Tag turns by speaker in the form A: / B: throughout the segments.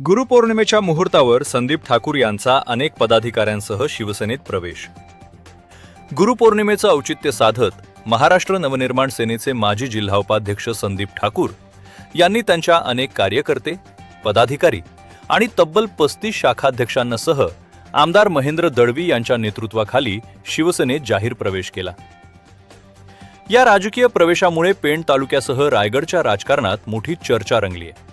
A: गुरुपौर्णिमेच्या मुहूर्तावर संदीप ठाकूर यांचा अनेक पदाधिकाऱ्यांसह शिवसेनेत प्रवेश। गुरुपौर्णिमेचं औचित्य साधत महाराष्ट्र नवनिर्माण सेनेचे माजी जिल्हा उपाध्यक्ष संदीप ठाकूर यांनी त्यांच्या अनेक कार्यकर्ते, पदाधिकारी आणि तब्बल 35 शाखाध्यक्षांसह आमदार महेंद्र दळवी यांच्या नेतृत्वाखाली शिवसेनेत जाहीर प्रवेश केला। या राजकीय प्रवेशामुळे पेण तालुक्यासह रायगडच्या राजकारणात मोठी चर्चा रंगली आहे।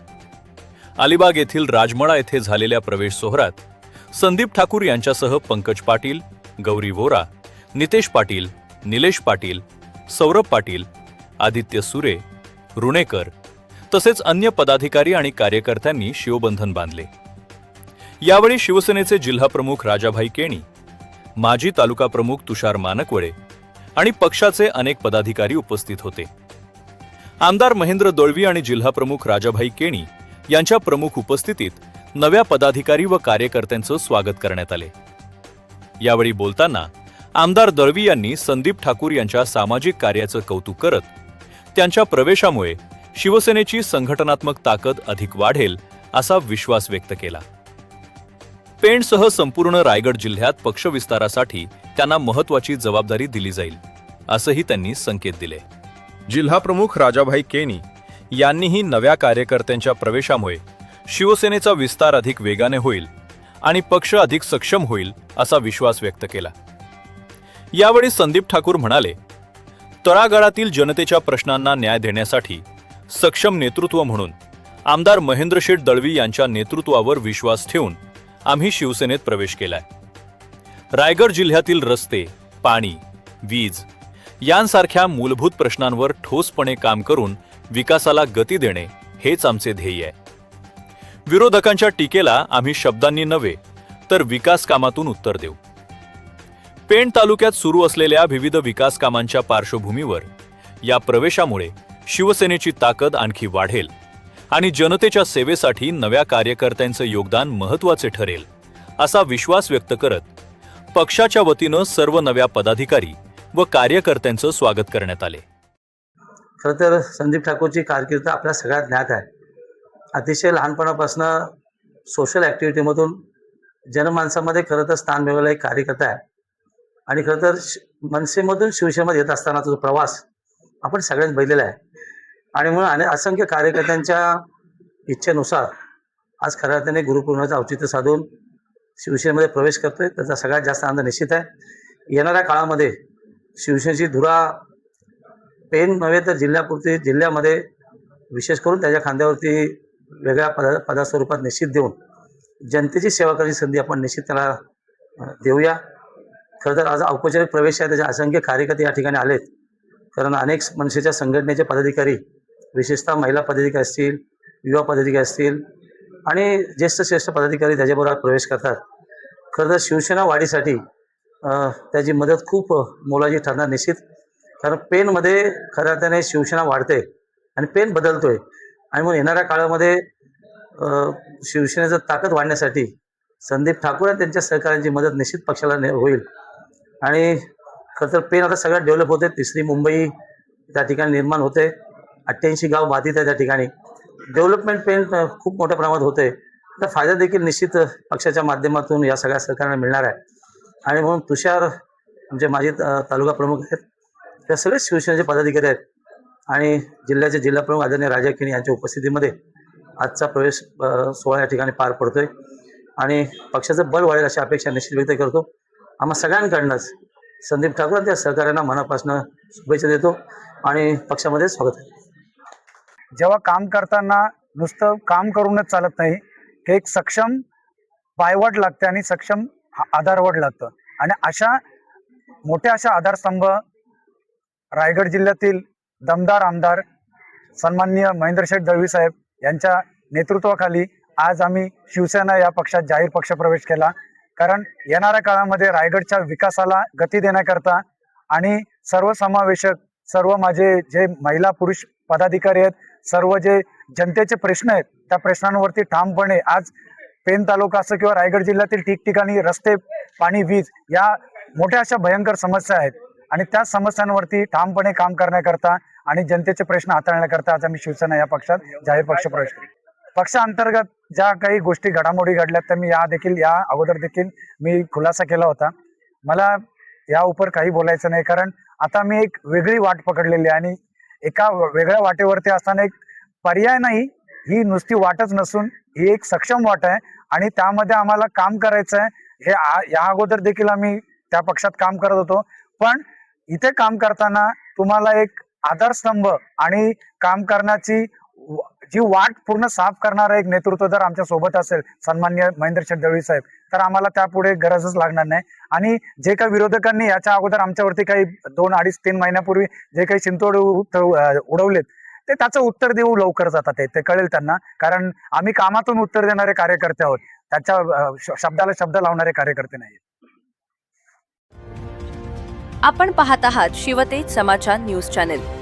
A: अलिबाग येथील राजमळा येथे झालेल्या प्रवेश सोहळ्यात संदीप ठाकूर यांच्यासह पंकज पाटील, गौरी वोरा, नितेश पाटील, निलेश पाटील, सौरभ पाटील, आदित्य सुरे, रुणेकर तसेच अन्य पदाधिकारी आणि कार्यकर्त्यांनी शिवबंधन बांधले। यावेळी शिवसेनेचे जिल्हाप्रमुख राजाभाई केणी, माजी तालुका प्रमुख तुषार मानकवडे आणि पक्षाचे अनेक पदाधिकारी उपस्थित होते। आमदार महेंद्र दळवी आणि जिल्हाप्रमुख राजाभाई केणी यांच्या प्रमुख उपस्थितीत नव्या पदाधिकारी व कार्यकर्त्यांचं स्वागत करण्यात आले। यावेळी बोलताना आमदार दळवी यांनी संदीप ठाकूर यांच्या सामाजिक कार्याचं कौतुक करत त्यांच्या प्रवेशामुळे शिवसेनेची संघटनात्मक ताकद अधिक वाढेल असा विश्वास व्यक्त केला। पेणसह संपूर्ण रायगड जिल्ह्यात पक्षविस्तारासाठी त्यांना महत्त्वाची जबाबदारी दिली जाईल असंही त्यांनी संकेत दिले। जिल्हाप्रमुख राजाभाई केणी यांनीही नव्या कार्यकर्त्यांच्या प्रवेशामुळे शिवसेनेचा विस्तार अधिक वेगाने होईल आणि पक्ष अधिक सक्षम होईल असा विश्वास व्यक्त केला। यावेळी संदीप ठाकूर म्हणाले, तळागाळातील जनतेच्या प्रश्नांना न्याय देण्यासाठी सक्षम नेतृत्व म्हणून आमदार महेंद्रशेठ दळवी यांच्या नेतृत्वावर विश्वास ठेवून आम्ही शिवसेनेत प्रवेश केलाय। रायगड जिल्ह्यातील रस्ते, पाणी, वीज यांसारख्या मूलभूत प्रश्नांवर ठोसपणे काम करून विकासाला गती देणे हेच आमचे ध्येय आहे। विरोधकांच्या टीकेला आम्ही शब्दांनी नव्हे तर विकास कामातून उत्तर देऊ। पेण तालुक्यात सुरू असलेल्या विविध विकास कामांच्या पार्श्वभूमीवर या प्रवेशामुळे शिवसेनेची ताकद आणखी वाढेल आणि जनतेच्या सेवेसाठी नव्या कार्यकर्त्यांचे योगदान महत्त्वाचे ठरेल असा विश्वास व्यक्त करत पक्षाच्या वतीनं सर्व नव्या पदाधिकारी व कार्यकर्त्यांचं स्वागत करण्यात आले।
B: खरं तर संदीप ठाकूरची कारकीर्द आपल्या सगळ्यात ज्ञात आहे। अतिशय लहानपणापासून सोशल ॲक्टिव्हिटीमधून जनमानसामध्ये खरं तर स्थान मिळवलेला एक कार्यकर्ता आहे आणि खरं तर मनसेमधून शिवसेनेमध्ये येत असताना तो प्रवास आपण सगळ्यांनी बघितलेला आहे आणि म्हणून असंख्य कार्यकर्त्यांच्या इच्छेनुसार आज खऱ्या अर्थाने गुरुपौर्णिमेचं औचित्य साधून शिवसेनेमध्ये प्रवेश करतोय। त्याचा सगळ्यात जास्त आनंद निश्चित आहे। येणाऱ्या काळामध्ये शिवसेनेची धुरा पेण नव्हे तर जिल्ह्यामध्ये विशेष करून त्याच्या खांद्यावरती वेगळ्या पदास्वरूपात निश्चित देऊन जनतेची सेवा करण्याची संधी आपण निश्चित त्याला देऊया। खरं तर आज औपचारिक प्रवेश आहे, त्याचे असंख्य कार्यकर्ते या ठिकाणी आलेत, कारण अनेक मनसेच्या संघटनेचे पदाधिकारी, विशेषतः महिला पदाधिकारी असतील, युवा पदाधिकारी असतील आणि ज्येष्ठ पदाधिकारी त्याच्याबरोबर प्रवेश करतात। खरं तर शिवसेना वाढीसाठी त्याची मदत खूप मोलाची ठरणार निश्चित, कारण पेणमध्ये खऱ्या अर्थाने शिवसेना वाढते आणि पेण बदलतोय आणि म्हणून येणाऱ्या काळामध्ये शिवसेनेचं ताकद वाढण्यासाठी संदीप ठाकूर आणि त्यांच्या सहकाऱ्यांची मदत निश्चित पक्षाला होईल आणि खरं तर पेण आता सगळ्यात डेव्हलप होते। तिसरी मुंबई त्या ठिकाणी निर्माण होते, 88 गाव बाधित आहे त्या ठिकाणी, डेव्हलपमेंट पेण खूप मोठ्या प्रमाणात होते। तर फायदा देखील निश्चित पक्षाच्या माध्यमातून या सगळ्या सहकार्यांना मिळणार आहे आणि म्हणून तुषार आमचे माजी तालुका प्रमुख आहेत, त्या सगळे शिवसेनेचे पदाधिकारी आहेत आणि जिल्ह्याचे जिल्हाप्रमुख आदरणीय राजा केणी यांच्या उपस्थितीमध्ये आजचा प्रवेश सोहळा या ठिकाणी पार पडतोय आणि पक्षाचं बळ वाढेल अशी अपेक्षा निश्चित व्यक्त करतो। आम्हा सगळ्यांकडनंच संदीप ठाकूर आणि त्या सहकार्यांना मनापासून शुभेच्छा देतो आणि पक्षामध्ये स्वागत आहे।
C: जेव्हा काम करताना नुसतं काम करूनच चालत नाही, हे एक सक्षम पायवाट लागते आणि सक्षम आधारवड लागतं आणि अशा आधारस्तंभ रायगड जिल्ह्यातील दमदार आमदार सन्माननीय महेंद्रशेठ दळवी साहेब यांच्या नेतृत्वाखाली आज आम्ही शिवसेना या पक्षात जाहीर पक्षप्रवेश केला, कारण येणाऱ्या काळामध्ये रायगडच्या विकासाला गती देण्याकरता आणि सर्वसमावेशक सर्व माझे जे महिला पुरुष पदाधिकारी आहेत, सर्व जे जनतेचे प्रश्न आहेत त्या प्रश्नांवरती ठामपणे आज पेण तालुका असो किंवा रायगड जिल्ह्यातील ठिकठिकाणी रस्ते, पाणी, वीज या मोठ्या अशा भयंकर समस्या आहेत आणि त्या समस्यांवरती ठामपणे काम करण्याकरता आणि जनतेचे प्रश्न हाताळण्याकरता आज आम्ही शिवसेना या पक्षात जाहीर पक्षप्रवेश केला। पक्षांतर्गत ज्या काही गोष्टी घडामोडी घडल्यात त्या मी या अगोदर देखील मी खुलासा केला होता. मला या उपर काही बोलायचं नाही, कारण आता मी एक वेगळी वाट पकडलेली आहे आणि एका वेगळ्या वाटेवरती असताना एक पर्याय नाही, ही नुसती वाटच नसून ही एक सक्षम वाट आहे आणि त्यामध्ये आम्हाला काम करायचं आहे. या अगोदर देखील आम्ही त्या पक्षात काम करत होतो, पण इथे काम करताना तुम्हाला एक आधारस्तंभ आणि काम करण्याची जी वाट पूर्ण साफ करणारा एक नेतृत्व जर आमच्या सोबत असेल, सन्माननीय महेंद्र दळवी साहेब, तर आम्हाला त्यापुढे गरजच लागणार नाही. आणि जे काही विरोधकांनी याच्या अगोदर आमच्यावरती काही 2, 2.5, 3 महिन्यापूर्वी जे काही शिंतोड उडवलेत, ते त्याचं उत्तर देऊ लवकरच आता ते कळेल त्यांना, कारण आम्ही कामातून उत्तर देणारे कार्यकर्ते आहोत, त्याच्या शब्दाला शब्द लावणारे कार्यकर्ते नाही.
D: आपण पाहत आहात शिवतेज समाचार न्यूज चॅनेल.